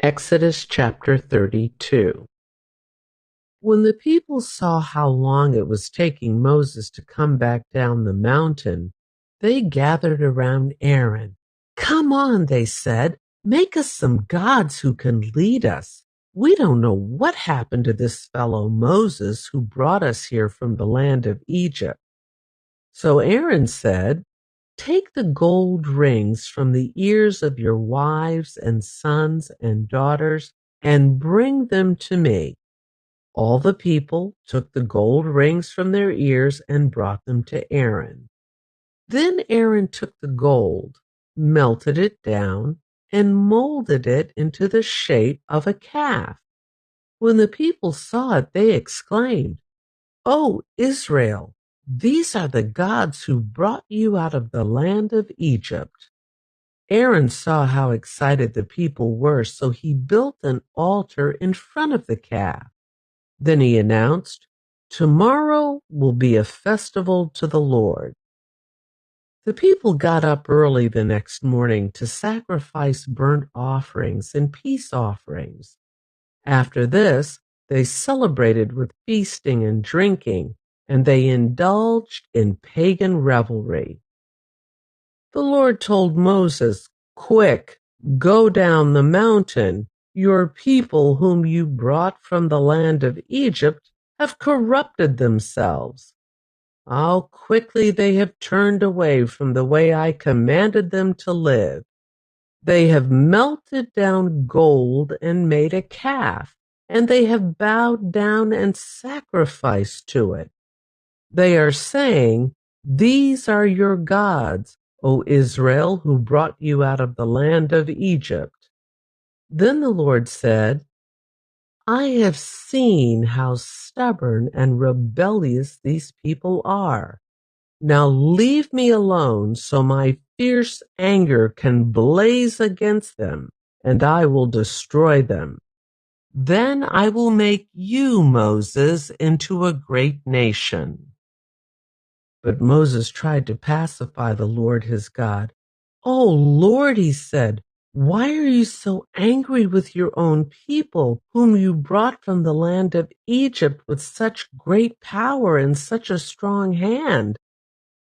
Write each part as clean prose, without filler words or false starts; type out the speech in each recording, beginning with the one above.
Exodus chapter 32. When the people saw how long it was taking Moses to come back down the mountain, they gathered around Aaron. "Come on," they said, "make us some gods who can lead us. We don't know what happened to this fellow Moses who brought us here from the land of Egypt." So Aaron said, "Take the gold rings from the ears of your wives and sons and daughters and bring them to me." All the people took the gold rings from their ears and brought them to Aaron. Then Aaron took the gold, melted it down, and molded it into the shape of a calf. When the people saw it, they exclaimed, "O Israel, these are the gods who brought you out of the land of Egypt." Aaron saw how excited the people were, so he built an altar in front of the calf. Then he announced, "Tomorrow will be a festival to the Lord." The people got up early the next morning to sacrifice burnt offerings and peace offerings. After this, they celebrated with feasting and drinking, and they indulged in pagan revelry. The Lord told Moses, "Quick, go down the mountain. Your people whom you brought from the land of Egypt have corrupted themselves. How quickly they have turned away from the way I commanded them to live. They have melted down gold and made a calf, and they have bowed down and sacrificed to it. They are saying, 'These are your gods, O Israel, who brought you out of the land of Egypt.'" Then the Lord said, "I have seen how stubborn and rebellious these people are. Now leave me alone so my fierce anger can blaze against them, and I will destroy them. Then I will make you, Moses, into a great nation." But Moses tried to pacify the Lord his God. "Oh Lord," he said, "why are you so angry with your own people, whom you brought from the land of Egypt with such great power and such a strong hand?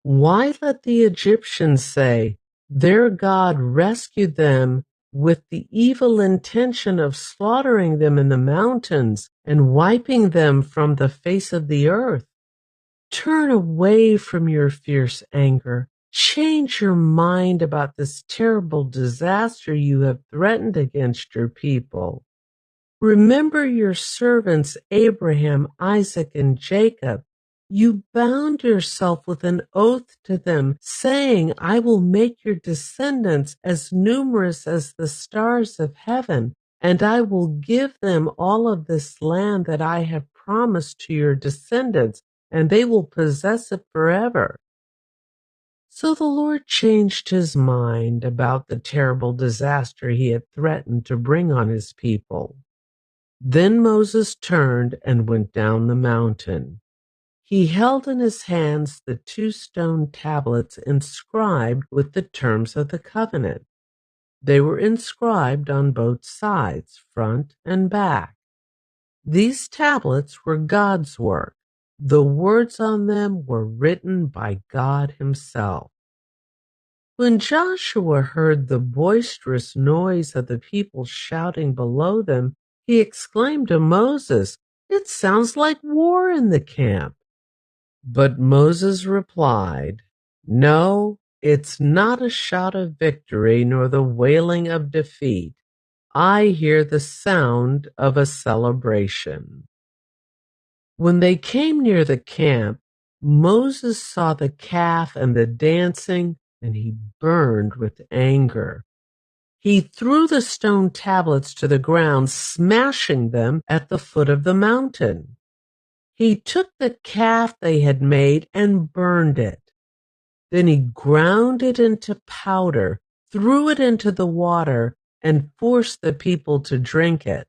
Why let the Egyptians say, 'Their God rescued them with the evil intention of slaughtering them in the mountains and wiping them from the face of the earth'? Turn away from your fierce anger. Change your mind about this terrible disaster you have threatened against your people. Remember your servants Abraham, Isaac, and Jacob. You bound yourself with an oath to them, saying, 'I will make your descendants as numerous as the stars of heaven, and I will give them all of this land that I have promised to your descendants, and they will possess it forever.'" So the Lord changed his mind about the terrible disaster he had threatened to bring on his people. Then Moses turned and went down the mountain. He held in his hands the 2 stone tablets inscribed with the terms of the covenant. They were inscribed on both sides, front and back. These tablets were God's work. The words on them were written by God himself. When Joshua heard the boisterous noise of the people shouting below them, he exclaimed to Moses, "It sounds like war in the camp." But Moses replied, "No, it's not a shout of victory nor the wailing of defeat. I hear the sound of a celebration." When they came near the camp, Moses saw the calf and the dancing, and he burned with anger. He threw the stone tablets to the ground, smashing them at the foot of the mountain. He took the calf they had made and burned it. Then he ground it into powder, threw it into the water, and forced the people to drink it.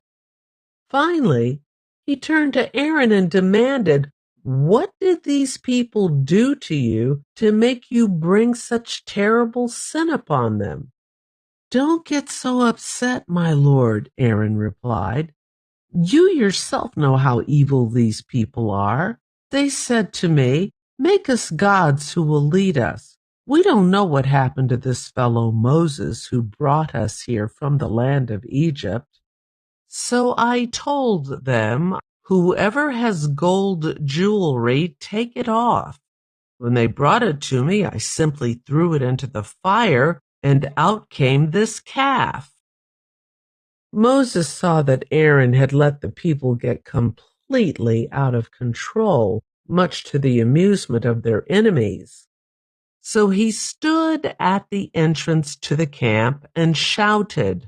Finally, he turned to Aaron and demanded, "What did these people do to you to make you bring such terrible sin upon them? "Don't get so upset, my lord," Aaron replied. "You yourself know how evil these people are. They said to me, 'Make us gods who will lead us.' We don't know what happened to this fellow Moses who brought us here from the land of Egypt. So I told them, 'Whoever has gold jewelry, take it off.' When they brought it to me, I simply threw it into the fire, and out came this calf." Moses saw that Aaron had let the people get completely out of control, much to the amusement of their enemies. So he stood at the entrance to the camp and shouted,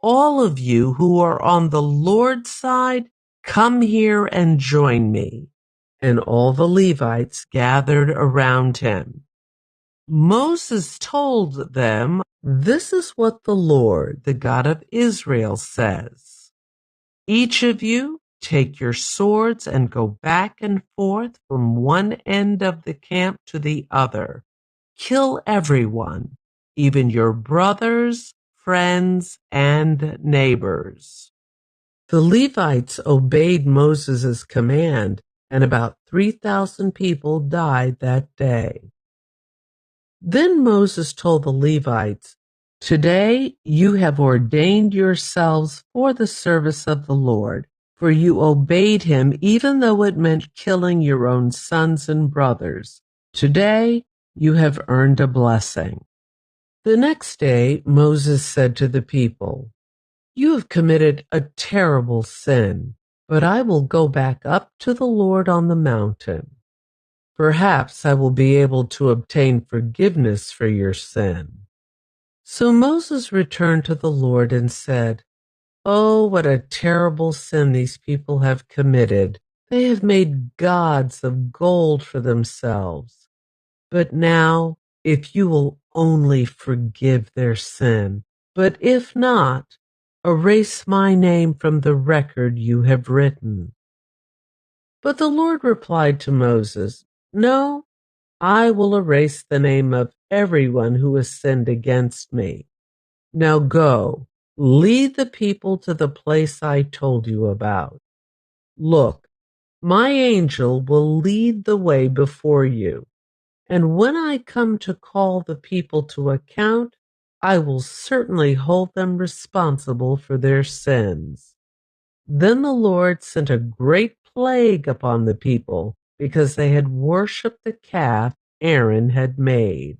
"All of you who are on the Lord's side, come here and join me." And all the Levites gathered around him. Moses told them, "This is what the Lord, the God of Israel, says. Each of you take your swords and go back and forth from one end of the camp to the other. Kill everyone, even your brothers, friends, and neighbors." The Levites obeyed Moses' command, and about 3,000 people died that day. Then Moses told the Levites, "Today you have ordained yourselves for the service of the Lord, for you obeyed him even though it meant killing your own sons and brothers. Today you have earned a blessing." The next day Moses said to the people, "You have committed a terrible sin, but I will go back up to the Lord on the mountain. Perhaps I will be able to obtain forgiveness for your sin." So Moses returned to the Lord and said, "Oh, what a terrible sin these people have committed. They have made gods of gold for themselves. But now, if you will only forgive their sin, but if not, erase my name from the record you have written." But the Lord replied to Moses, "No, I will erase the name of everyone who has sinned against me. Now go, lead the people to the place I told you about. Look, my angel will lead the way before you, and when I come to call the people to account, I will certainly hold them responsible for their sins." Then the Lord sent a great plague upon the people because they had worshipped the calf Aaron had made.